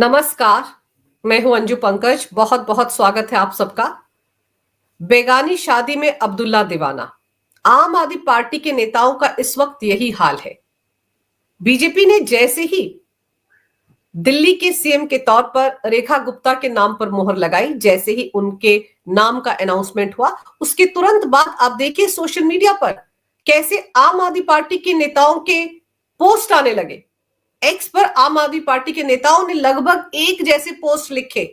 नमस्कार। मैं हूं अंजू पंकज। बहुत बहुत स्वागत है आप सबका। बेगानी शादी में अब्दुल्ला दीवाना, आम आदमी पार्टी के नेताओं का इस वक्त यही हाल है। बीजेपी ने जैसे ही दिल्ली के सीएम के तौर पर रेखा गुप्ता के नाम पर मोहर लगाई, जैसे ही उनके नाम का अनाउंसमेंट हुआ, उसके तुरंत बाद आप देखिए सोशल मीडिया पर कैसे आम आदमी पार्टी के नेताओं के पोस्ट आने लगे। एक्स पर आम आदमी पार्टी के नेताओं ने लगभग एक जैसे पोस्ट लिखे,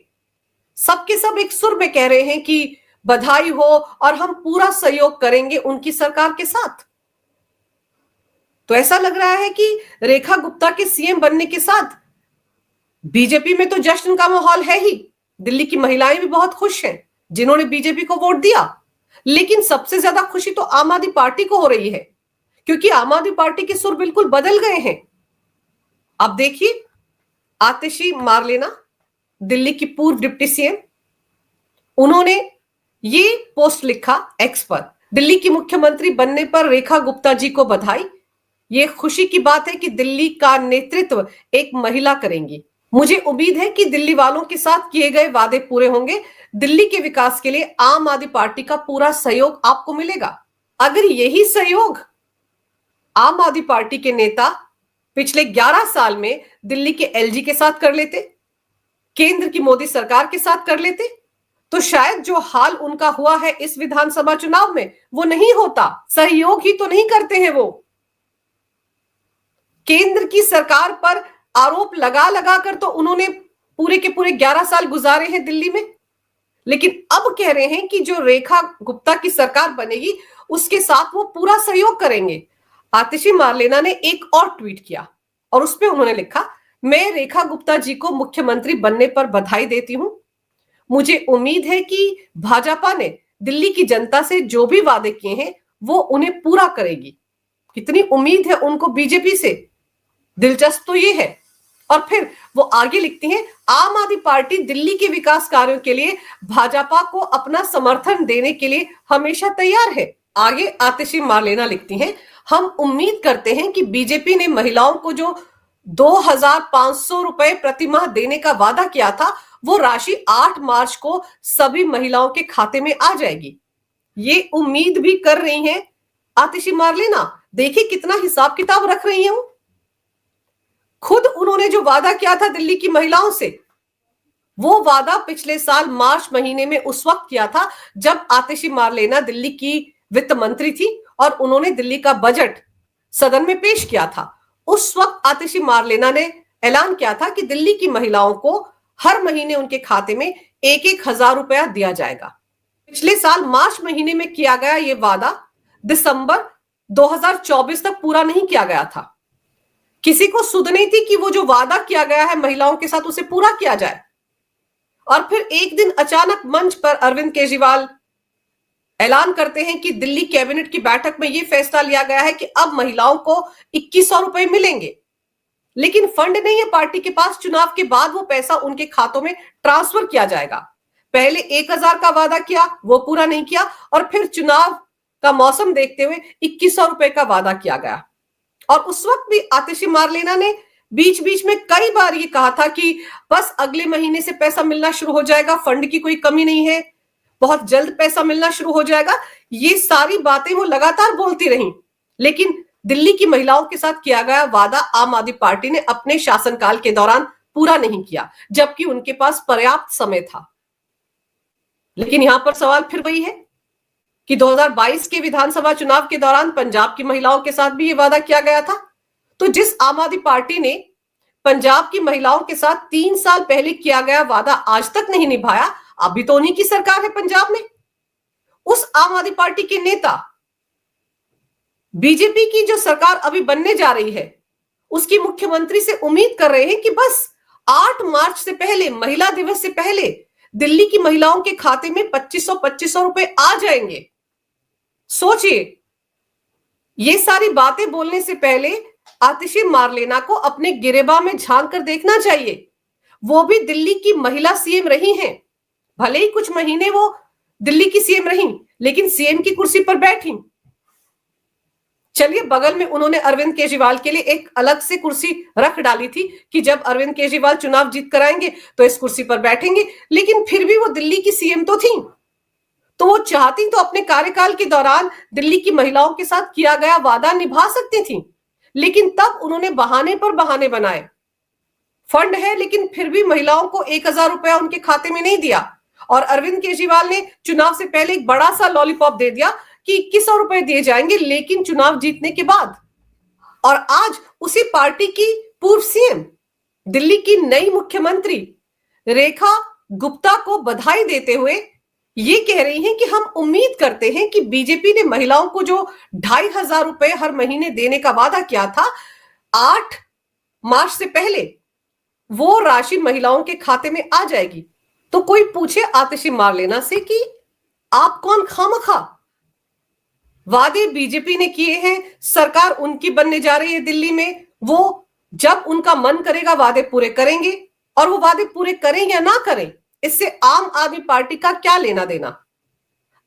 सबके सब एक सुर में कह रहे हैं कि बधाई हो और हम पूरा सहयोग करेंगे उनकी सरकार के साथ। तो ऐसा लग रहा है कि रेखा गुप्ता के सीएम बनने के साथ बीजेपी में तो जश्न का माहौल है ही। दिल्ली की महिलाएं भी बहुत खुश हैं जिन्होंने बीजेपी को वोट दिया, लेकिन सबसे ज्यादा खुशी तो आम आदमी पार्टी को हो रही है, क्योंकि आम आदमी पार्टी के सुर बिल्कुल बदल गए हैं। अब देखिए, आतिशी मारलेना, दिल्ली की पूर्व डिप्टी सीएम, उन्होंने ये पोस्ट लिखा एक्स पर, दिल्ली की मुख्यमंत्री बनने पर रेखा गुप्ता जी को बधाई। ये खुशी की बात है कि दिल्ली का नेतृत्व एक महिला करेंगी। मुझे उम्मीद है कि दिल्ली वालों के साथ किए गए वादे पूरे होंगे। दिल्ली के विकास के लिए आम आदमी पार्टी का पूरा सहयोग आपको मिलेगा। अगर यही सहयोग आम आदमी पार्टी के नेता पिछले 11 साल में दिल्ली के एलजी के साथ कर लेते, केंद्र की मोदी सरकार के साथ कर लेते, तो शायद जो हाल उनका हुआ है इस विधानसभा चुनाव में वो नहीं होता। सहयोग ही तो नहीं करते हैं वो। केंद्र की सरकार पर आरोप लगा लगा कर तो उन्होंने पूरे के पूरे 11 साल गुजारे हैं दिल्ली में, लेकिन अब कह रहे हैं कि जो रेखा गुप्ता की सरकार बनेगी उसके साथ वो पूरा सहयोग करेंगे। आतिशी मारलेना ने एक और ट्वीट किया और उसमें उन्होंने लिखा, मैं रेखा गुप्ता जी को मुख्यमंत्री बनने पर बधाई देती हूं। मुझे उम्मीद है कि भाजपा ने दिल्ली की जनता से जो भी वादे किए हैं वो उन्हें पूरा करेगी। कितनी उम्मीद है उनको बीजेपी से, दिलचस्प तो ये है। और फिर वो आगे लिखती हैं, आम आदमी पार्टी दिल्ली के विकास कार्यों के लिए भाजपा को अपना समर्थन देने के लिए हमेशा तैयार है। आगे आतिशी मारलेना लिखती हैं, हम उम्मीद करते हैं कि बीजेपी ने महिलाओं को जो 2,500 रुपए प्रतिमाह देने का वादा किया था वो राशि 8 मार्च को सभी महिलाओं के खाते में आ जाएगी। ये उम्मीद भी कर रही हैं आतिशी मारलेना। देखिए कितना हिसाब किताब रख रही हैं वो। खुद उन्होंने जो वादा किया था दिल्ली की महिलाओं से, वो वादा पिछले साल मार्च महीने में उस वक्त किया था जब आतिशी मारलेना दिल्ली की वित्त मंत्री थी और उन्होंने दिल्ली का बजट सदन में पेश किया था। उस वक्त आतिशी मारलेना ने ऐलान किया था कि दिल्ली की महिलाओं को हर महीने उनके खाते में 1,000 रुपया दिया जाएगा। पिछले साल मार्च महीने में किया गया ये वादा दिसंबर 2024 तक पूरा नहीं किया गया था। किसी को सुध नहीं थी कि वो जो वादा किया गया है महिलाओं के साथ उसे पूरा किया जाए। और फिर एक दिन अचानक मंच पर अरविंद केजरीवाल ऐलान करते हैं कि दिल्ली कैबिनेट की बैठक में यह फैसला लिया गया है कि अब महिलाओं को 2,100 रुपए मिलेंगे, लेकिन फंड नहीं है पार्टी के पास। चुनाव के बाद वो पैसा उनके खातों में ट्रांसफर किया जाएगा। पहले 1,000 का वादा किया, वो पूरा नहीं किया, और फिर चुनाव का मौसम देखते हुए 2,100 रुपए का वादा किया गया। और उस वक्त भी आतिशी मारलेना ने बीच बीच में कई बार ये कहा था कि बस अगले महीने से पैसा मिलना शुरू हो जाएगा, फंड की कोई कमी नहीं है, बहुत जल्द पैसा मिलना शुरू हो जाएगा। ये सारी बातें वो लगातार बोलती रही, लेकिन दिल्ली की महिलाओं के साथ किया गया वादा आम आदमी पार्टी ने अपने शासनकाल के दौरान पूरा नहीं किया, जबकि उनके पास पर्याप्त समय था। लेकिन यहां पर सवाल फिर वही है कि 2022 के विधानसभा चुनाव के दौरान पंजाब की महिलाओं के साथ भी ये वादा किया गया था। तो जिस आम आदमी पार्टी ने पंजाब की महिलाओं के साथ 3 साल पहले किया गया वादा आज तक नहीं निभाया, अभी तो उन्हीं की सरकार है पंजाब में। उस आम आदमी पार्टी के नेता बीजेपी की जो सरकार अभी बनने जा रही है उसकी मुख्यमंत्री से उम्मीद कर रहे हैं कि बस 8 मार्च से पहले, महिला दिवस से पहले, दिल्ली की महिलाओं के खाते में 2,500 रुपए आ जाएंगे। सोचिए, ये सारी बातें बोलने से पहले आतिशी मारलेना को अपने गिरेबा में झांक कर देखना चाहिए। वो भी दिल्ली की महिला सीएम रही हैं, भले ही कुछ महीने वो दिल्ली की सीएम रही, लेकिन सीएम की कुर्सी पर बैठी। चलिए, बगल में उन्होंने अरविंद केजरीवाल के लिए एक अलग से कुर्सी रख डाली थी कि जब अरविंद केजरीवाल चुनाव जीत कर आएंगे तो इस कुर्सी पर बैठेंगे, लेकिन फिर भी वो दिल्ली की सीएम तो थी, तो वो चाहती तो अपने कार्यकाल के दौरान दिल्ली की महिलाओं के साथ किया गया वादा निभा सकती थी। लेकिन तब उन्होंने बहाने पर बहाने बनाए। फंड है लेकिन फिर भी महिलाओं को 1,000 रुपया उनके खाते में नहीं दिया, और अरविंद केजरीवाल ने चुनाव से पहले एक बड़ा सा लॉलीपॉप दे दिया कि 2,100 रुपए दिए जाएंगे, लेकिन चुनाव जीतने के बाद। और आज उसी पार्टी की पूर्व सीएम, दिल्ली की नई मुख्यमंत्री रेखा गुप्ता को बधाई देते हुए ये कह रही हैं कि हम उम्मीद करते हैं कि बीजेपी ने महिलाओं को जो 2,500 रुपए हर महीने देने का वादा किया था 8 मार्च से पहले, वो राशि महिलाओं के खाते में आ जाएगी। तो कोई पूछे आतिशी मारलेना से कि आप कौन खामखा, वादे बीजेपी ने किए हैं, सरकार उनकी बनने जा रही है दिल्ली में, वो जब उनका मन करेगा वादे पूरे करेंगे, और वो वादे पूरे करें या ना करें इससे आम आदमी पार्टी का क्या लेना देना।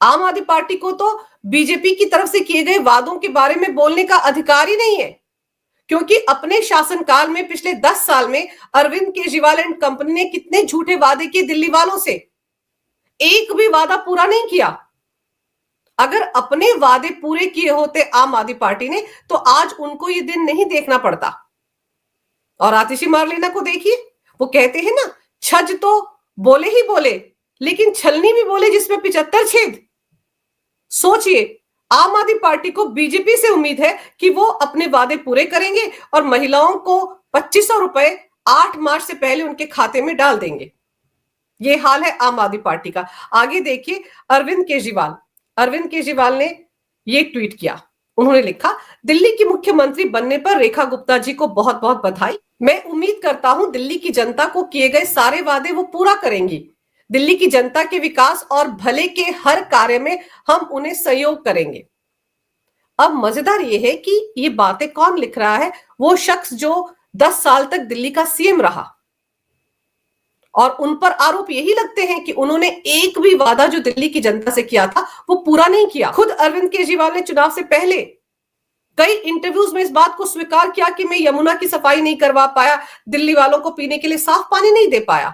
आम आदमी पार्टी को तो बीजेपी की तरफ से किए गए वादों के बारे में बोलने का अधिकार ही नहीं है, क्योंकि अपने शासनकाल में पिछले 10 साल में अरविंद केजरीवाल एंड कंपनी ने कितने झूठे वादे किए दिल्ली वालों से, एक भी वादा पूरा नहीं किया। अगर अपने वादे पूरे किए होते आम आदमी पार्टी ने तो आज उनको ये दिन नहीं देखना पड़ता। और आतिशी मारलेना को देखिए, वो कहते हैं ना, छज तो बोले ही बोले लेकिन छलनी भी बोले जिसमें 75 छेद। सोचिए, आम आदमी पार्टी को बीजेपी से उम्मीद है कि वो अपने वादे पूरे करेंगे और महिलाओं को 2,500 रुपए 8 मार्च से पहले उनके खाते में डाल देंगे। ये हाल है आम आदमी पार्टी का। आगे देखिए, अरविंद केजरीवाल ने ये ट्वीट किया। उन्होंने लिखा, दिल्ली की मुख्यमंत्री बनने पर रेखा गुप्ता जी को बहुत बहुत बधाई। मैं उम्मीद करता हूं दिल्ली की जनता को किए गए सारे वादे वो पूरा करेंगी। दिल्ली की जनता के विकास और भले के हर कार्य में हम उन्हें सहयोग करेंगे। अब मजेदार ये है कि ये बातें कौन लिख रहा है? वो शख्स जो 10 साल तक दिल्ली का सीएम रहा, और उन पर आरोप यही लगते हैं कि उन्होंने एक भी वादा जो दिल्ली की जनता से किया था वो पूरा नहीं किया। खुद अरविंद केजरीवाल ने चुनाव से पहले कई इंटरव्यूज में इस बात को स्वीकार किया कि मैं यमुना की सफाई नहीं करवा पाया, दिल्ली वालों को पीने के लिए साफ पानी नहीं दे पाया।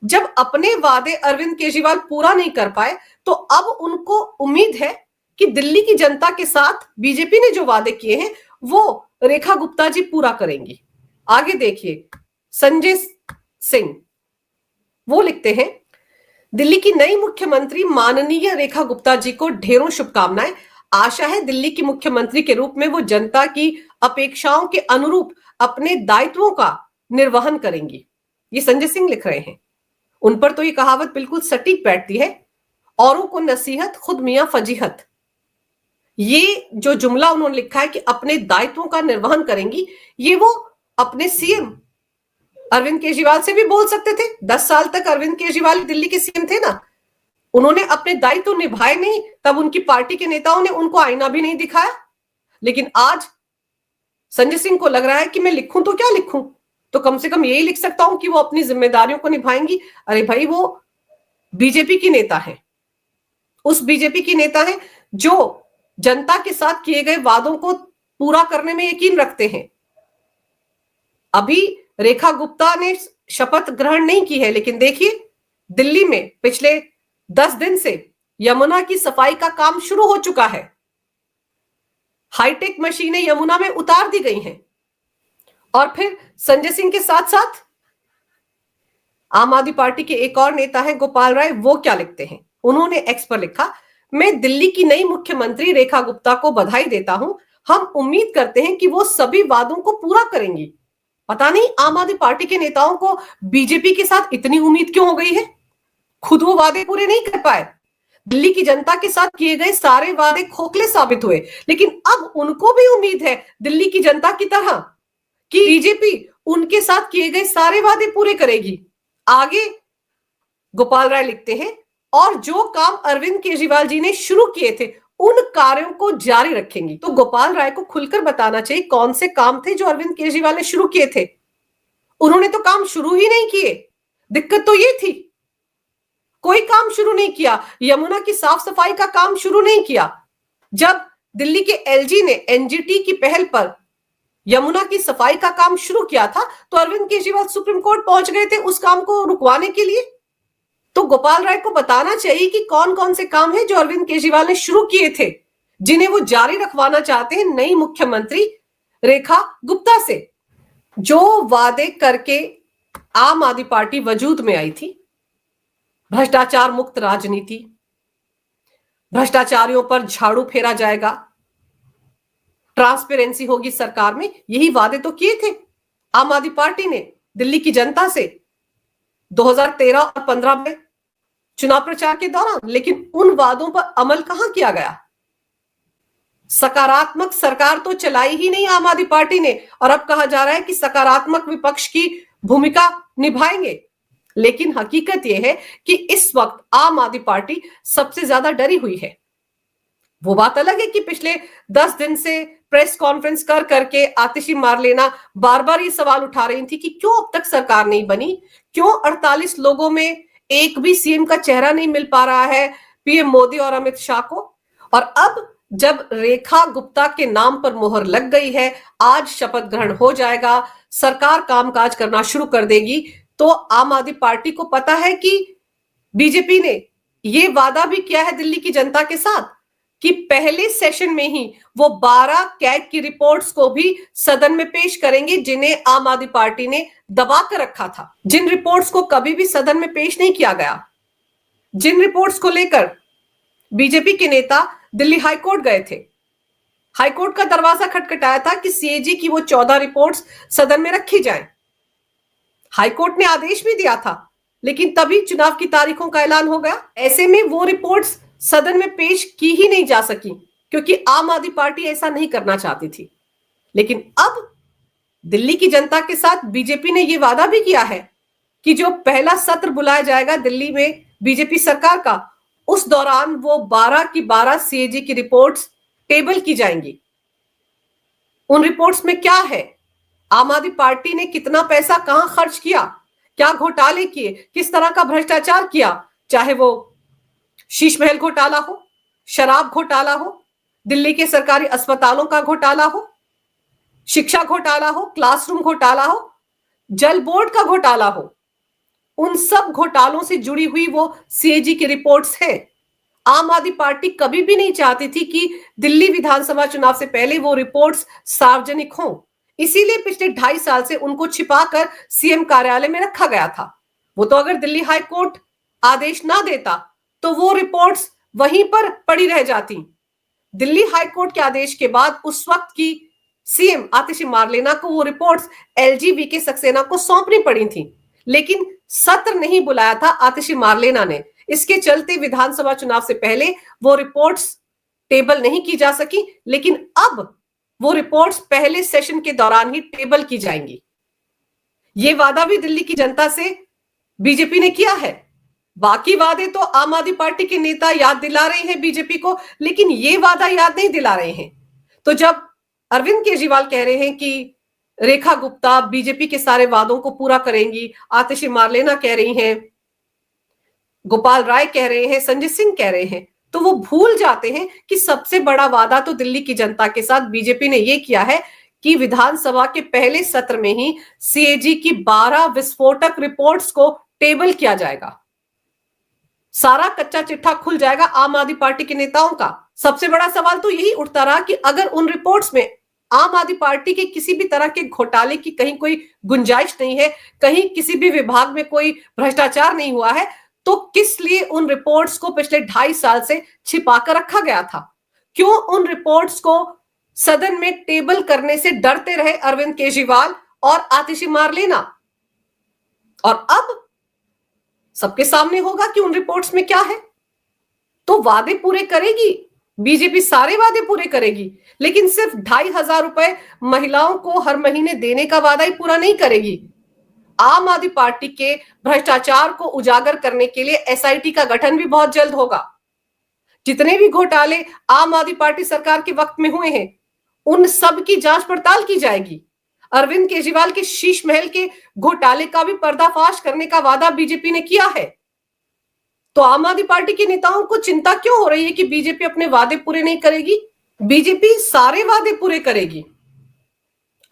जब अपने वादे अरविंद केजरीवाल पूरा नहीं कर पाए तो अब उनको उम्मीद है कि दिल्ली की जनता के साथ बीजेपी ने जो वादे किए हैं वो रेखा गुप्ता जी पूरा करेंगी। आगे देखिए, संजय सिंह वो लिखते हैं, दिल्ली की नई मुख्यमंत्री माननीय रेखा गुप्ता जी को ढेरों शुभकामनाएं। आशा है दिल्ली की मुख्यमंत्री के रूप में वो जनता की अपेक्षाओं के अनुरूप अपने दायित्वों का निर्वहन करेंगी। ये संजय सिंह लिख रहे हैं। उन पर तो ये कहावत बिल्कुल सटीक बैठती है, औरों को नसीहत खुद मियां फजीहत। ये जो जुमला उन्होंने लिखा है कि अपने दायित्वों का निर्वहन करेंगी, ये वो अपने सीएम अरविंद केजरीवाल से भी बोल सकते थे। 10 साल तक अरविंद केजरीवाल दिल्ली के सीएम थे ना, उन्होंने अपने दायित्व तो निभाए नहीं, तब उनकी पार्टी के नेताओं ने उनको आईना भी नहीं दिखाया। लेकिन आज संजय सिंह को लग रहा है कि मैं लिखूं तो क्या लिखूं, तो कम से कम यही लिख सकता हूं कि वो अपनी जिम्मेदारियों को निभाएंगी। अरे भाई, वो बीजेपी की नेता है, उस बीजेपी की नेता है जो जनता के साथ किए गए वादों को पूरा करने में यकीन रखते हैं। अभी रेखा गुप्ता ने शपथ ग्रहण नहीं की है, लेकिन देखिए दिल्ली में पिछले 10 दिन से यमुना की सफाई का काम शुरू हो चुका है। हाईटेक मशीनें यमुना में उतार दी गई हैं। और फिर संजय सिंह के साथ साथ आम आदमी पार्टी के एक और नेता है गोपाल राय, वो क्या लिखते हैं? उन्होंने एक्स पर लिखा, मैं दिल्ली की नई मुख्यमंत्री रेखा गुप्ता को बधाई देता हूं। हम उम्मीद करते हैं कि वो सभी वादों को पूरा करेंगी। पता नहीं आम आदमी पार्टी के नेताओं को बीजेपी के साथ इतनी उम्मीद क्यों हो गई है। खुद वो वादे पूरे नहीं कर पाए, दिल्ली की जनता के साथ किए गए सारे वादे खोखले साबित हुए, लेकिन अब उनको भी उम्मीद है दिल्ली की जनता की तरह कि बीजेपी उनके साथ किए गए सारे वादे पूरे करेगी। आगे गोपाल राय लिखते हैं, और जो काम अरविंद केजरीवाल जी ने शुरू किए थे उन कार्यों को जारी रखेंगी। तो गोपाल राय को खुलकर बताना चाहिए कौन से काम थे जो अरविंद केजरीवाल ने शुरू किए थे। उन्होंने तो काम शुरू ही नहीं किए, दिक्कत तो ये थी, कोई काम शुरू नहीं किया। यमुना की साफ सफाई का काम शुरू नहीं किया। जब दिल्ली के एलजी ने एनजीटी की पहल पर यमुना की सफाई का काम शुरू किया था, तो अरविंद केजरीवाल सुप्रीम कोर्ट पहुंच गए थे उस काम को रुकवाने के लिए। तो गोपाल राय को बताना चाहिए कि कौन कौन से काम हैं जो अरविंद केजरीवाल ने शुरू किए थे, जिन्हें वो जारी रखवाना चाहते हैं नई मुख्यमंत्री रेखा गुप्ता से। जो वादे करके आम आदमी पार्टी वजूद में आई थी, भ्रष्टाचार मुक्त राजनीति, भ्रष्टाचारियों पर झाड़ू फेरा जाएगा, ट्रांसपेरेंसी होगी सरकार में, यही वादे तो किए थे आम आदमी पार्टी ने दिल्ली की जनता से 2013 और 15 में चुनाव प्रचार के दौरान। लेकिन उन वादों पर अमल कहां किया गया? सकारात्मक सरकार तो चलाई ही नहीं आम आदमी पार्टी ने, और अब कहा जा रहा है कि सकारात्मक विपक्ष की भूमिका निभाएंगे। लेकिन हकीकत यह है कि इस वक्त आम आदमी पार्टी सबसे ज्यादा डरी हुई है। वो बात अलग है कि पिछले 10 दिन से प्रेस कॉन्फ्रेंस कर करके आतिशी मारलेना बार बार ये सवाल उठा रही थी कि क्यों अब तक सरकार नहीं बनी, क्यों 48 लोगों में एक भी सीएम का चेहरा नहीं मिल पा रहा है पीएम मोदी और अमित शाह को। और अब जब रेखा गुप्ता के नाम पर मोहर लग गई है, आज शपथ ग्रहण हो जाएगा, सरकार कामकाज करना शुरू कर देगी, तो आम आदमी पार्टी को पता है कि बीजेपी ने यह वादा भी किया है दिल्ली की जनता के साथ कि पहले सेशन में ही वो 12 कैग की रिपोर्ट्स को भी सदन में पेश करेंगे, जिन्हें आम आदमी पार्टी ने दबा कर रखा था, जिन रिपोर्ट्स को कभी भी सदन में पेश नहीं किया गया, जिन रिपोर्ट्स को लेकर बीजेपी के नेता दिल्ली हाईकोर्ट गए थे, हाईकोर्ट का दरवाजा खटखटाया था कि सीएजी की वो 14 रिपोर्ट्स सदन में रखी जाएं। हाईकोर्ट ने आदेश भी दिया था, लेकिन तभी चुनाव की तारीखों का ऐलान हो गया। ऐसे में वो रिपोर्ट्स सदन में पेश की ही नहीं जा सकी, क्योंकि आम आदमी पार्टी ऐसा नहीं करना चाहती थी। लेकिन अब दिल्ली की जनता के साथ बीजेपी ने यह वादा भी किया है कि जो पहला सत्र बुलाया जाएगा दिल्ली में बीजेपी सरकार का, उस दौरान वो 12 की 12 सीएजी की रिपोर्ट्स टेबल की जाएंगी। उन रिपोर्ट्स में क्या है, आम आदमी पार्टी ने कितना पैसा कहां खर्च किया, क्या घोटाले किए, किस तरह का भ्रष्टाचार किया, चाहे वो शीश महल घोटाला हो, शराब घोटाला हो, दिल्ली के सरकारी अस्पतालों का घोटाला हो, शिक्षा घोटाला हो, क्लासरूम घोटाला हो, जल बोर्ड का घोटाला हो, उन सब घोटालों से जुड़ी हुई वो सीएजी की रिपोर्ट्स हैं। आम आदमी पार्टी कभी भी नहीं चाहती थी कि दिल्ली विधानसभा चुनाव से पहले वो रिपोर्ट्स सार्वजनिक हों, इसीलिए पिछले 2.5 साल से उनको छिपाकर सीएम कार्यालय में रखा गया था। वो तो अगर दिल्ली हाई कोर्ट आदेश ना देता तो वो रिपोर्ट्स वहीं पर पड़ी रह जाती। दिल्ली हाई कोर्ट के आदेश के बाद उस वक्त की सीएम आतिशी मारलेना को वो रिपोर्ट्स एलजी वीके सक्सेना को सौंपनी पड़ी थी, लेकिन सत्र नहीं बुलाया था आतिशी मारलेना ने। इसके चलते विधानसभा चुनाव से पहले वो रिपोर्ट्स टेबल नहीं की जा सकी, लेकिन अब वो रिपोर्ट्स पहले सेशन के दौरान ही टेबल की जाएंगी। ये वादा भी दिल्ली की जनता से बीजेपी ने किया है। बाकी वादे तो आम आदमी पार्टी के नेता याद दिला रहे हैं बीजेपी को, लेकिन ये वादा याद नहीं दिला रहे हैं। तो जब अरविंद केजरीवाल कह रहे हैं कि रेखा गुप्ता बीजेपी के सारे वादों को पूरा करेंगी, आतिशी मारलेना कह रही हैं, गोपाल राय कह रहे हैं, संजय सिंह कह रहे हैं, तो वो भूल जाते हैं कि सबसे बड़ा वादा तो दिल्ली की जनता के साथ बीजेपी ने यह किया है कि विधानसभा के पहले सत्र में ही सीएजी की 12 विस्फोटक रिपोर्ट्स को टेबल किया जाएगा। सारा कच्चा चिट्ठा खुल जाएगा आम आदमी पार्टी के नेताओं का। सबसे बड़ा सवाल तो यही उठता रहा कि अगर उन रिपोर्ट्स में आम आदमी पार्टी के किसी भी तरह के घोटाले की कहीं कोई गुंजाइश नहीं है, कहीं किसी भी विभाग में कोई भ्रष्टाचार नहीं हुआ है, तो किस लिए उन रिपोर्ट्स को पिछले 2.5 साल से छिपाकर रखा गया था? क्यों उन रिपोर्ट्स को सदन में टेबल करने से डरते रहे अरविंद केजरीवाल और आतिशी मारलेना? और अब सबके सामने होगा कि उन रिपोर्ट्स में क्या है। तो वादे पूरे करेगी बीजेपी, सारे वादे पूरे करेगी, लेकिन सिर्फ 2,500 रुपए महिलाओं को हर महीने देने का वादा ही पूरा नहीं करेगी। आम आदमी पार्टी के भ्रष्टाचार को उजागर करने के लिए एसआईटी का गठन भी बहुत जल्द होगा। जितने भी घोटाले आम आदमी पार्टी सरकार के वक्त में हुए हैं, उन सब की जांच पड़ताल की जाएगी। अरविंद केजरीवाल के शीश महल के घोटाले का भी पर्दाफाश करने का वादा बीजेपी ने किया है। तो आम आदमी पार्टी के नेताओं को चिंता क्यों हो रही है कि बीजेपी अपने वादे पूरे नहीं करेगी? बीजेपी सारे वादे पूरे करेगी।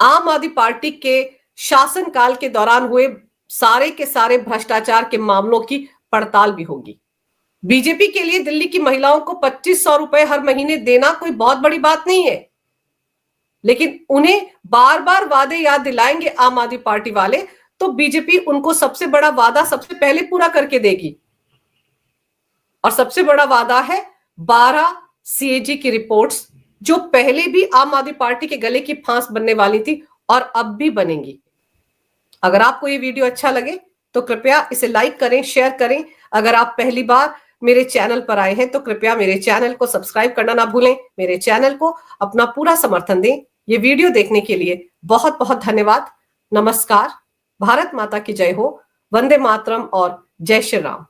आम आदमी पार्टी के शासनकाल के दौरान हुए सारे के सारे भ्रष्टाचार के मामलों की पड़ताल भी होगी। बीजेपी के लिए दिल्ली की महिलाओं को 2500 रुपए हर महीने देना कोई बहुत बड़ी बात नहीं है, लेकिन उन्हें बार बार वादे याद दिलाएंगे आम आदमी पार्टी वाले, तो बीजेपी उनको सबसे बड़ा वादा सबसे पहले पूरा करके देगी। और सबसे बड़ा वादा है 12 सीएजी की रिपोर्ट्स, जो पहले भी आम आदमी पार्टी के गले की फांस बनने वाली थी और अब भी बनेंगी। अगर आपको ये वीडियो अच्छा लगे तो कृपया इसे लाइक करें, शेयर करें। अगर आप पहली बार मेरे चैनल पर आए हैं तो कृपया मेरे चैनल को सब्सक्राइब करना ना भूलें। मेरे चैनल को अपना पूरा समर्थन दें। ये वीडियो देखने के लिए बहुत बहुत धन्यवाद। नमस्कार। भारत माता की जय हो। वंदे मातरम और जय श्री राम।